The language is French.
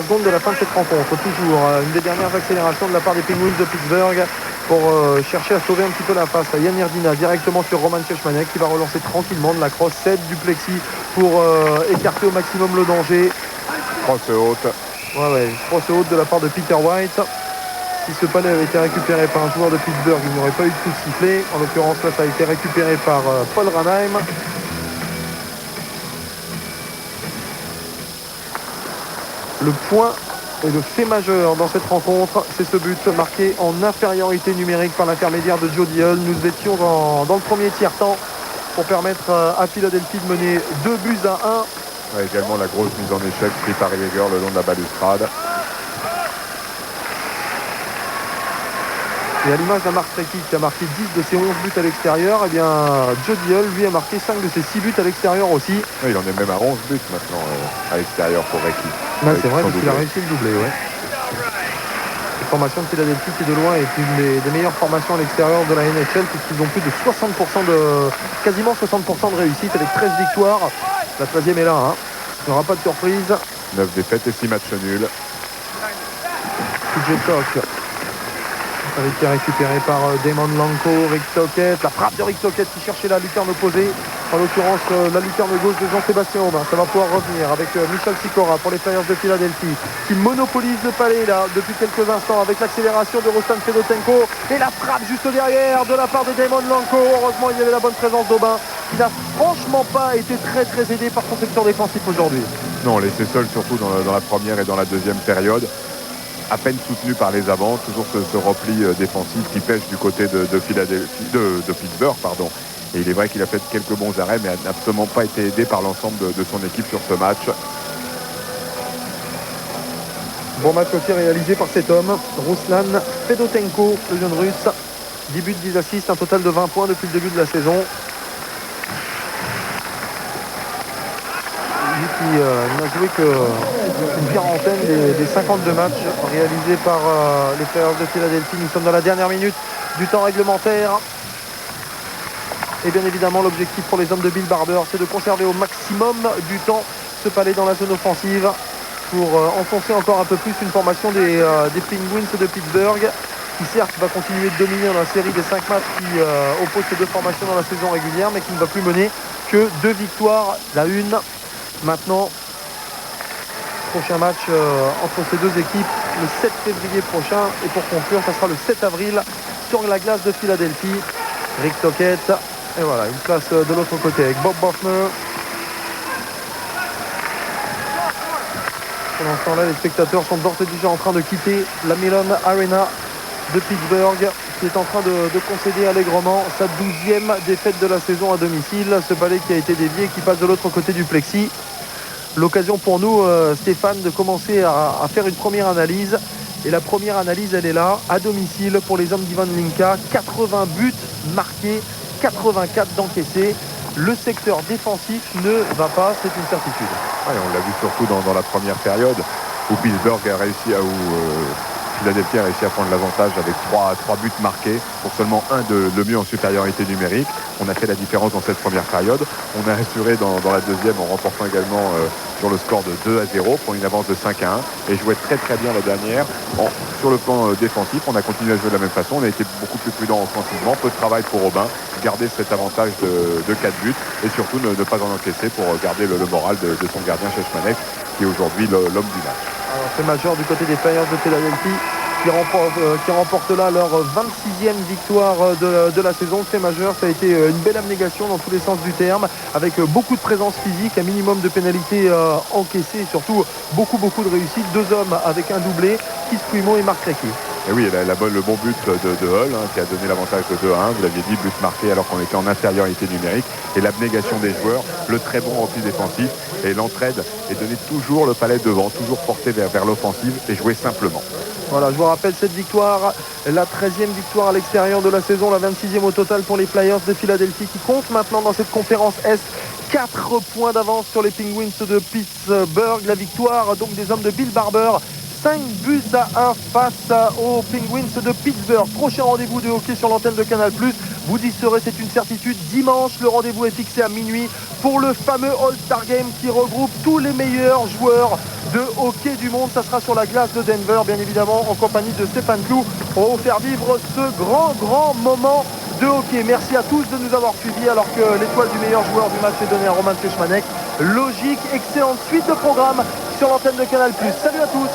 Seconde de la fin de cette rencontre, toujours une des dernières accélérations de la part des Penguins de Pittsburgh pour chercher à sauver un petit peu la face à Yann Irdina directement sur Roman Cechmanek qui va relancer tranquillement de la crosse 7 du plexi pour écarter au maximum le danger. Crosse haute. Ouais, crosse haute de la part de Peter White. Si ce palais avait été récupéré par un joueur de Pittsburgh, il n'y aurait pas eu de coup de sifflet. En l'occurrence, là, ça a été récupéré par Paul Ranheim. Le point et le fait majeur dans cette rencontre, c'est ce but marqué en infériorité numérique par l'intermédiaire de Jody Hull. Nous étions dans le premier tiers-temps pour permettre à Philadelphie de mener 2-1. Ouais, également la grosse mise en échec prise par Yeager le long de la balustrade. Et à l'image d'un Mark Recchi qui a marqué 10 de ses 11 buts à l'extérieur, eh bien Jody Hull lui a marqué 5 de ses 6 buts à l'extérieur aussi. Ouais, il en est même à 11 buts maintenant à l'extérieur pour Recchi. Ouais, c'est vrai parce qu'il a réussi le doublé. Ouais. La formation de Philadelphie qui de loin est une des meilleures formations à l'extérieur de la NHL puisqu'ils ont plus de 60% quasiment 60% de réussite avec 13 victoires. La 13e est là. Hein. Il n'y aura pas de surprise. 9 défaites et 6 matchs nuls. TJ Koch. Ça a été récupéré par Damon Lanko, Rick Tocchet. La frappe de Rick Tocchet qui cherchait la lucarne opposée. En l'occurrence, la lucarne gauche de Jean-Sébastien Aubin. Ça va pouvoir revenir avec Michel Sikora pour les Flyers de Philadelphie qui monopolise le palais là depuis quelques instants avec l'accélération de Ruslan Fedotenko. Et la frappe juste derrière de la part de Damon Lanko. Heureusement, il y avait la bonne présence d'Aubin qui n'a franchement pas été très aidé par son secteur défensif aujourd'hui. Non, laissé seul surtout dans la première et dans la deuxième période. À peine soutenu par les avants, toujours ce repli défensif qui pêche du côté de Pittsburgh. Et il est vrai qu'il a fait quelques bons arrêts, mais n'a absolument pas été aidé par l'ensemble de son équipe sur ce match. Bon match aussi réalisé par cet homme, Ruslan Fedotenko, le jeune russe. 10 buts, 10 assists, un total de 20 points depuis le début de la saison. Lui qui n'a joué qu'une quarantaine des 52 matchs réalisés par les Flyers de Philadelphie. Nous sommes dans la dernière minute du temps réglementaire. Et bien évidemment, l'objectif pour les hommes de Bill Barber, c'est de conserver au maximum du temps ce palais dans la zone offensive pour enfoncer encore un peu plus une formation des Penguins de Pittsburgh qui certes va continuer de dominer dans la série des 5 matchs qui opposent ces deux formations dans la saison régulière, mais qui ne va plus mener que 2 victoires, la une. Maintenant, prochain match entre ces deux équipes le 7 février prochain. Et pour conclure, ça sera le 7 avril sur la glace de Philadelphie. Rick Tocchet. Et voilà, une place de l'autre côté avec Bob Bofner. Pendant ce temps-là, les spectateurs sont d'ores et déjà en train de quitter la Mellon Arena de Pittsburgh, qui est en train de concéder allègrement sa 12e défaite de la saison à domicile. Ce palais qui a été dévié, qui passe de l'autre côté du plexi. L'occasion pour nous, Stéphane, de commencer à faire une première analyse. Et la première analyse, elle est là, à domicile pour les hommes d'Ivan Linka. 80 buts marqués, 84 d'encaissés. Le secteur défensif ne va pas, c'est une certitude. Ouais, on l'a vu surtout dans la première période où Pittsburgh a réussi Philadelphie a réussi à prendre l'avantage avec 3 buts marqués pour seulement un de mieux en supériorité numérique. On a fait la différence dans cette première période. On a assuré dans la deuxième en remportant également sur le score de 2-0 pour une avance de 5-1 et jouait très bien la dernière. Sur le plan défensif, on a continué à jouer de la même façon. On a été beaucoup plus prudent offensivement. Peu de travail pour Aubin. Garder cet avantage de 4 buts et surtout ne pas en encaisser pour garder le moral de son gardien Cechmanek qui est aujourd'hui l'homme du match. Alors c'est majeur du côté des Flyers de Philadelphie qui remporte là leur 26e victoire de la saison. Fait majeur, ça a été une belle abnégation dans tous les sens du terme, avec beaucoup de présence physique, un minimum de pénalités encaissées et surtout beaucoup de réussite. 2 hommes avec un doublé, Keith Primeau et Mark Recchi. Et oui, le bon but de Hull qui a donné l'avantage de 2-1. Vous l'aviez dit, but marqué alors qu'on était en infériorité numérique. Et l'abnégation des joueurs, le très bon repli défensif et l'entraide et donner toujours le palais devant, toujours porté vers l'offensive et jouer simplement. Voilà, je vous rappelle cette victoire, la 13e victoire à l'extérieur de la saison, la 26e au total pour les Flyers de Philadelphie qui comptent maintenant dans cette conférence Est 4 points d'avance sur les Penguins de Pittsburgh. La victoire donc des hommes de Bill Barber. 5-1 face aux Penguins de Pittsburgh. Prochain rendez-vous de hockey sur l'antenne de Canal+. Vous y serez, c'est une certitude. Dimanche, le rendez-vous est fixé à minuit pour le fameux All-Star Game qui regroupe tous les meilleurs joueurs de hockey du monde. Ça sera sur la glace de Denver, bien évidemment, en compagnie de Stéphane Clou. On va vous faire vivre ce grand moment de hockey. Merci à tous de nous avoir suivis, alors que l'étoile du meilleur joueur du match est donnée à Roman Krejmanek. Logique, excellente suite de programme sur l'antenne de Canal+. Salut à tous.